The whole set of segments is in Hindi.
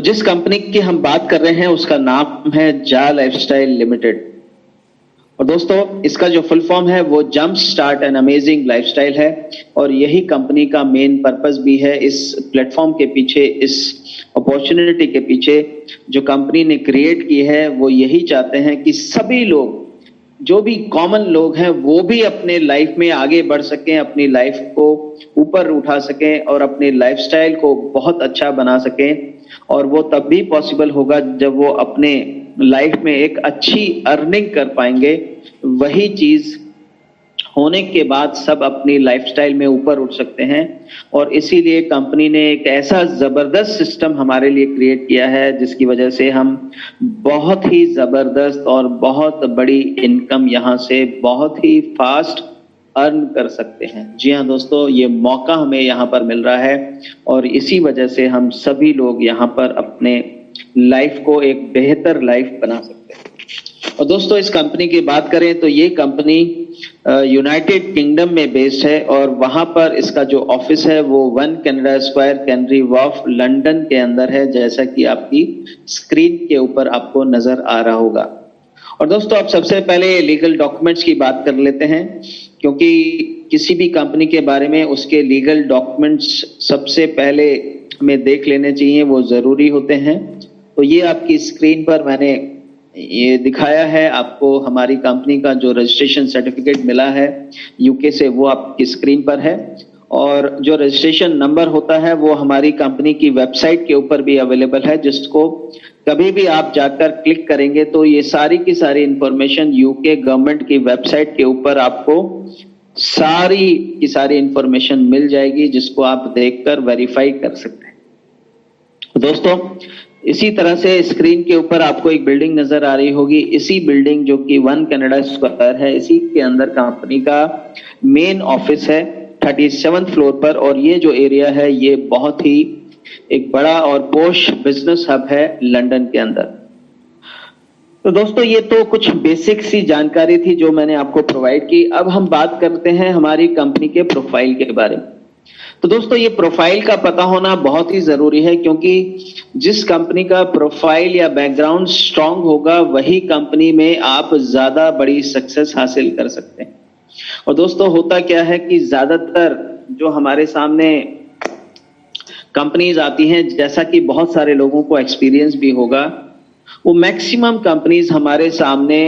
जिस कंपनी की हम बात कर रहे हैं उसका नाम है जा लाइफस्टाइल लिमिटेड। और दोस्तों इसका जो फुल फॉर्म है वो jump start an amazing lifestyle है और यही कंपनी का मेन पर्पस भी है। इस प्लेटफॉर्म के पीछे, इस अपॉर्चुनिटी के पीछे जो कंपनी ने क्रिएट की है वो यही चाहते हैं कि सभी लोग, जो भी कॉमन लोग हैं, वो भी अपने लाइफ में आगे बढ़ सकें, अपनी लाइफ को ऊपर उठा सकें और अपने लाइफस्टाइल को बहुत अच्छा बना सकें। और वो तब भी पॉसिबल होगा जब वो अपने लाइफ में एक अच्छी अर्निंग कर पाएंगे। वही चीज होने के बाद सब अपनी लाइफस्टाइल में ऊपर उठ सकते हैं। और इसीलिए कंपनी ने एक ऐसा जबरदस्त सिस्टम हमारे लिए क्रिएट किया है जिसकी वजह से हम बहुत ही जबरदस्त और बहुत बड़ी इनकम यहाँ से बहुत ही फास्ट अर्न कर सकते हैं। जी हाँ दोस्तों, ये मौका हमें यहाँ पर मिल रहा है और इसी वजह से हम सभी लोग यहाँ पर अपने लाइफ को एक बेहतर लाइफ बना सकते हैं। और दोस्तों इस कंपनी की बात करें तो ये कंपनी यूनाइटेड किंगडम में बेस्ड है और वहां पर इसका जो ऑफिस है वो 1 Canada square canary Wharf London के अंदर है, जैसा कि आपकी स्क्रीन के ऊपर आपको नजर आ रहा होगा। और दोस्तों अब सबसे पहले लीगल डॉक्यूमेंट्स की बात कर लेते हैं, क्योंकि किसी भी कंपनी के बारे में उसके लीगल डॉक्यूमेंट्स सबसे पहले हमें देख लेने चाहिए, वो जरूरी होते हैं। तो ये आपकी स्क्रीन पर मैंने ये दिखाया है आपको हमारी कंपनी का जो रजिस्ट्रेशन सर्टिफिकेट मिला है यूके से, वो आपकी स्क्रीन पर है। और जो रजिस्ट्रेशन नंबर होता है वो हमारी कंपनी की वेबसाइट के ऊपर भी अवेलेबल है, जिसको कभी भी आप जाकर क्लिक करेंगे तो ये सारी की सारी इंफॉर्मेशन यूके गवर्नमेंट की वेबसाइट के ऊपर आपको सारी की सारी इंफॉर्मेशन मिल जाएगी, जिसको आप देखकर वेरीफाई कर सकते हैं। दोस्तों इसी तरह से स्क्रीन के ऊपर आपको एक बिल्डिंग नजर आ रही होगी। इसी बिल्डिंग जो कि 1 कैनेडा स्क्वायर है, इसी के अंदर कंपनी का मेन ऑफिस है 37th फ्लोर पर। और ये जो एरिया है ये बहुत ही एक बड़ा और पोश बिजनेस हब है लंदन के अंदर। तो दोस्तों ये तो कुछ बेसिक सी जानकारी थी जो मैंने आपको प्रोवाइड की। अब हम बात करते हैं हमारी कंपनी के प्रोफाइल के बारे में। तो दोस्तों ये प्रोफाइल का पता होना बहुत ही जरूरी है, क्योंकि जिस कंपनी का प्रोफाइल या बैकग्राउंड स्ट्रांग होगा वही कंपनी में आप ज्यादा बड़ी सक्सेस हासिल कर सकते हैं। और दोस्तों होता क्या है कि ज्यादातर जो हमारे सामने कंपनीज आती हैं, जैसा कि बहुत सारे लोगों को एक्सपीरियंस भी होगा, वो मैक्सिमम कंपनीज हमारे सामने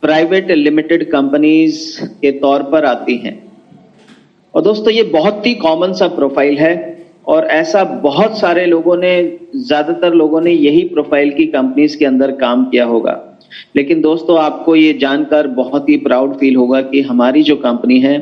प्राइवेट लिमिटेड कंपनीज के तौर पर आती हैं। और दोस्तों ये बहुत ही कॉमन सा प्रोफाइल है और ऐसा बहुत सारे लोगों ने, ज्यादातर लोगों ने यही प्रोफाइल की कंपनीज के अंदर काम किया होगा। लेकिन दोस्तों आपको ये जानकर बहुत ही प्राउड फील होगा कि हमारी जो कंपनी है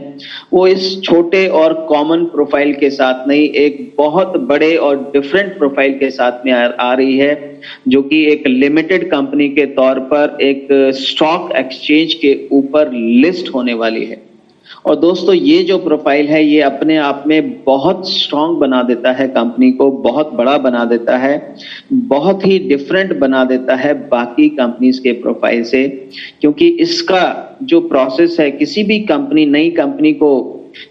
वो इस छोटे और कॉमन प्रोफाइल के साथ नहीं, एक बहुत बड़े और डिफरेंट प्रोफाइल के साथ में आ रही है, जो कि एक लिमिटेड कंपनी के तौर पर एक स्टॉक एक्सचेंज के ऊपर लिस्ट होने वाली है। और दोस्तों ये जो प्रोफाइल है ये अपने आप में बहुत स्ट्रांग बना देता है कंपनी को, बहुत बड़ा बना देता है, बहुत ही डिफरेंट बना देता है बाकी कंपनीज के प्रोफाइल से। क्योंकि इसका जो प्रोसेस है, किसी भी कंपनी, नई कंपनी को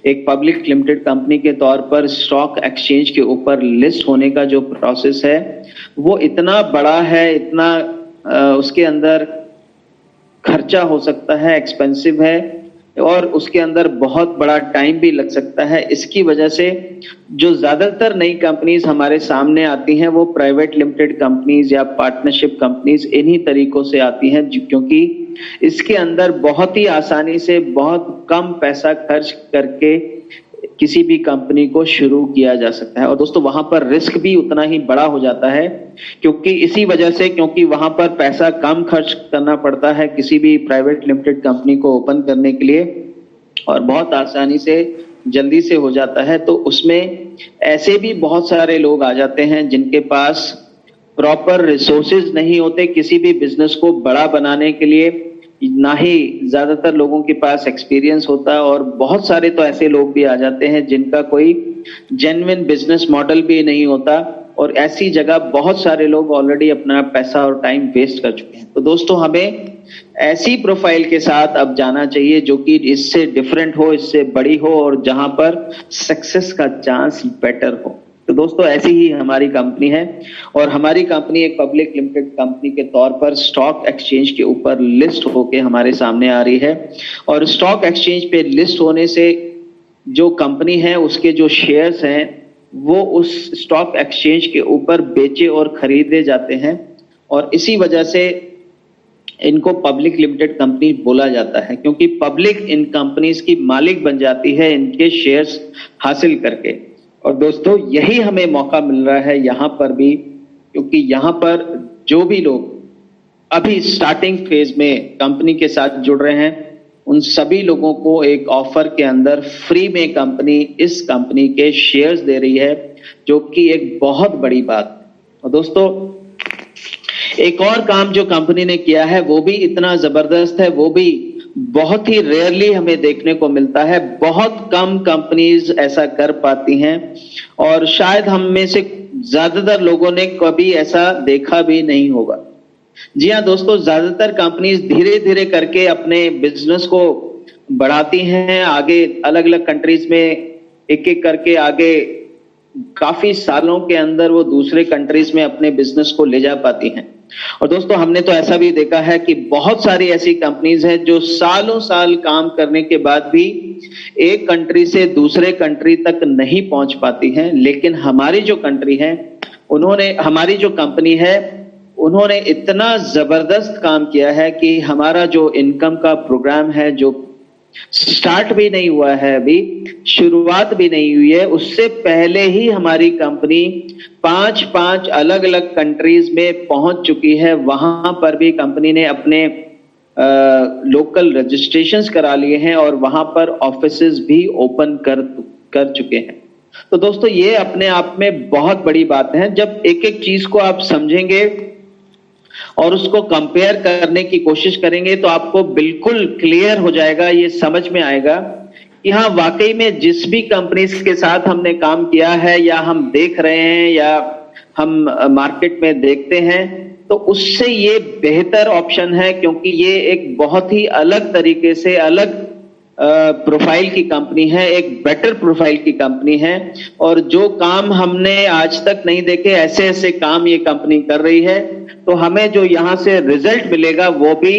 एक पब्लिक लिमिटेड कंपनी के तौर पर स्टॉक एक्सचेंज के ऊपर लिस्ट होने का जो प्रोसेस है वो इतना बड़ा है, इतना उसके अंदर खर्चा हो सकता है, एक्सपेंसिव है, और उसके अंदर बहुत बड़ा टाइम भी लग सकता है। इसकी वजह से जो ज्यादातर नई कंपनीज हमारे सामने आती हैं वो प्राइवेट लिमिटेड कंपनीज या पार्टनरशिप कंपनीज इन्हीं तरीकों से आती हैं, क्योंकि इसके अंदर बहुत ही आसानी से बहुत कम पैसा खर्च करके किसी भी कंपनी को शुरू किया जा सकता है। और दोस्तों वहां पर रिस्क भी उतना ही बड़ा हो जाता है, क्योंकि इसी वजह से, क्योंकि वहां पर पैसा कम खर्च करना पड़ता है किसी भी प्राइवेट लिमिटेड कंपनी को ओपन करने के लिए, और बहुत आसानी से जल्दी से हो जाता है। तो उसमें ऐसे भी बहुत सारे लोग आ जाते हैं जिनके पास प्रॉपर रिसोर्सेज नहीं होते किसी भी बिजनेस को बड़ा बनाने के लिए, ना ही ज्यादातर लोगों के पास एक्सपीरियंस होता है, और बहुत सारे तो ऐसे लोग भी आ जाते हैं जिनका कोई जेन्युइन बिजनेस मॉडल भी नहीं होता। और ऐसी जगह बहुत सारे लोग ऑलरेडी अपना पैसा और टाइम वेस्ट कर चुके हैं। तो दोस्तों हमें ऐसी प्रोफाइल के साथ अब जाना चाहिए जो कि इससे डिफरेंट हो, इससे बड़ी हो, और जहां पर सक्सेस का चांस बेटर हो। तो दोस्तों ऐसी ही हमारी कंपनी है और हमारी कंपनी एक पब्लिक लिमिटेड कंपनी के तौर पर स्टॉक एक्सचेंज के ऊपर लिस्ट होके हमारे सामने आ रही है। और स्टॉक एक्सचेंज पे लिस्ट होने से जो कंपनी है उसके जो शेयर्स हैं वो उस स्टॉक एक्सचेंज के ऊपर बेचे और खरीदे जाते हैं और इसी वजह से इनको पब्लिक लिमिटेड कंपनी बोला जाता है, क्योंकि पब्लिक इन कंपनीज की मालिक बन जाती है इनके शेयर्स हासिल करके। और दोस्तों यही हमें मौका मिल रहा है यहाँ पर भी, क्योंकि यहाँ पर जो भी लोग अभी स्टार्टिंग फेज में कंपनी के साथ जुड़ रहे हैं उन सभी लोगों को एक ऑफर के अंदर फ्री में कंपनी इस कंपनी के शेयर्स दे रही है, जो कि एक बहुत बड़ी बात है। और दोस्तों एक और काम जो कंपनी ने किया है वो भी इतना जबरदस्त है, वो भी बहुत ही रेयरली हमें देखने को मिलता है। बहुत कम कंपनीज ऐसा कर पाती हैं और शायद हम में से ज्यादातर लोगों ने कभी ऐसा देखा भी नहीं होगा। जी हाँ दोस्तों, ज्यादातर कंपनीज धीरे धीरे करके अपने बिजनेस को बढ़ाती हैं आगे, अलग अलग कंट्रीज में एक एक करके आगे काफी सालों के अंदर वो दूसरे कंट्रीज में अपने बिजनेस को ले जा पाती हैं। और दोस्तों हमने तो ऐसा भी देखा है कि बहुत सारी ऐसी कंपनीज हैं जो सालों साल काम करने के बाद भी एक कंट्री से दूसरे कंट्री तक नहीं पहुंच पाती हैं, लेकिन हमारी जो कंट्री है हमारी जो कंपनी है उन्होंने इतना जबरदस्त काम किया है कि हमारा जो इनकम का प्रोग्राम है, जो स्टार्ट भी नहीं हुआ है, अभी शुरुआत भी नहीं हुई है, उससे पहले ही हमारी कंपनी 5 अलग अलग कंट्रीज में पहुंच चुकी है। वहां पर भी कंपनी ने अपने लोकल रजिस्ट्रेशंस करा लिए हैं और वहां पर ऑफिसेज भी ओपन कर चुके हैं। तो दोस्तों ये अपने आप में बहुत बड़ी बात है। जब एक एक चीज को आप समझेंगे और उसको कंपेयर करने की कोशिश करेंगे तो आपको बिल्कुल क्लियर हो जाएगा, ये समझ में आएगा कि हाँ वाकई में जिस भी कंपनीज के साथ हमने काम किया है या हम देख रहे हैं या हम मार्केट में देखते हैं तो उससे ये बेहतर ऑप्शन है, क्योंकि ये एक बहुत ही अलग तरीके से अलग प्रोफाइल की कंपनी है, एक बेटर प्रोफाइल की कंपनी है। और जो काम हमने आज तक नहीं देखे ऐसे ऐसे काम ये कंपनी कर रही है, तो हमें जो यहाँ से रिजल्ट मिलेगा वो भी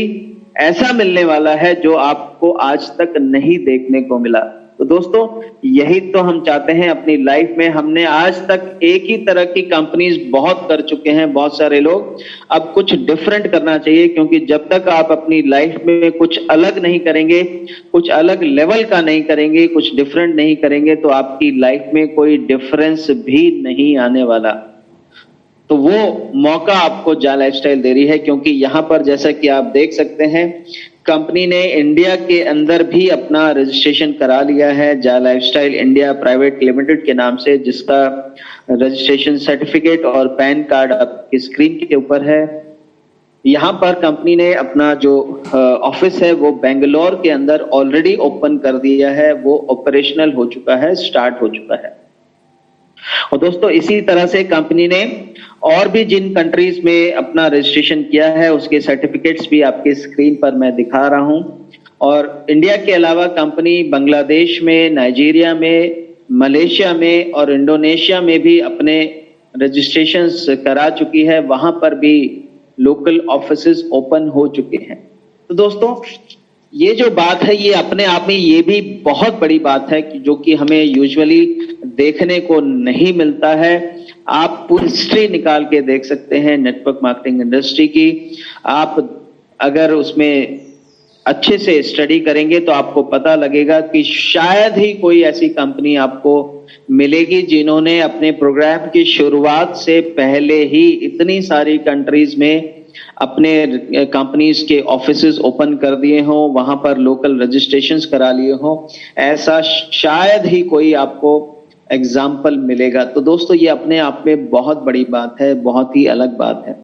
ऐसा मिलने वाला है जो आपको आज तक नहीं देखने को मिला। तो दोस्तों यही तो हम चाहते हैं अपनी लाइफ में। हमने आज तक एक ही तरह की कंपनीज बहुत कर चुके हैं बहुत सारे लोग, अब कुछ डिफरेंट करना चाहिए, क्योंकि जब तक आप अपनी लाइफ में कुछ अलग नहीं करेंगे, कुछ अलग लेवल का नहीं करेंगे, कुछ डिफरेंट नहीं करेंगे तो आपकी लाइफ में कोई डिफरेंस भी नहीं आने वाला। तो वो मौका आपको जा लाइफस्टाइल दे रही है, क्योंकि यहां पर जैसा कि आप देख सकते हैं कंपनी ने इंडिया के अंदर भी अपना रजिस्ट्रेशन करा लिया है जा लाइफस्टाइल इंडिया प्राइवेट लिमिटेड के नाम से, जिसका रजिस्ट्रेशन सर्टिफिकेट और पैन कार्ड आपकी स्क्रीन के ऊपर है। यहाँ पर कंपनी ने अपना जो ऑफिस है वो बेंगलोर के अंदर ऑलरेडी ओपन कर दिया है, वो ऑपरेशनल हो चुका है, स्टार्ट हो चुका है। और दोस्तों इसी तरह से कंपनी ने और भी जिन कंट्रीज में अपना रजिस्ट्रेशन किया है उसके सर्टिफिकेट्स भी आपके स्क्रीन पर मैं दिखा रहा हूं। और इंडिया के अलावा कंपनी बांग्लादेश में, नाइजीरिया में, मलेशिया में और इंडोनेशिया में भी अपने रजिस्ट्रेशंस करा चुकी है, वहां पर भी लोकल ऑफिसेज ओपन हो चुके हैं। तो दोस्तों ये जो बात है ये अपने आप में ये भी बहुत बड़ी बात है कि जो कि हमें यूजुअली देखने को नहीं मिलता है। आप पूरी हिस्ट्री निकाल के देख सकते हैं नेटवर्क मार्केटिंग इंडस्ट्री की। आप अगर उसमें अच्छे से स्टडी करेंगे तो आपको पता लगेगा कि शायद ही कोई ऐसी कंपनी आपको मिलेगी जिन्होंने अपने प्रोग्राम की शुरुआत से पहले ही इतनी सारी कंट्रीज में अपने कंपनीज के ऑफिसेज ओपन कर दिए हों, वहां पर लोकल रजिस्ट्रेशंस करा लिए हों। ऐसा शायद ही कोई आपको एग्जाम्पल मिलेगा। तो दोस्तों ये अपने आप में बहुत बड़ी बात है, बहुत ही अलग बात है।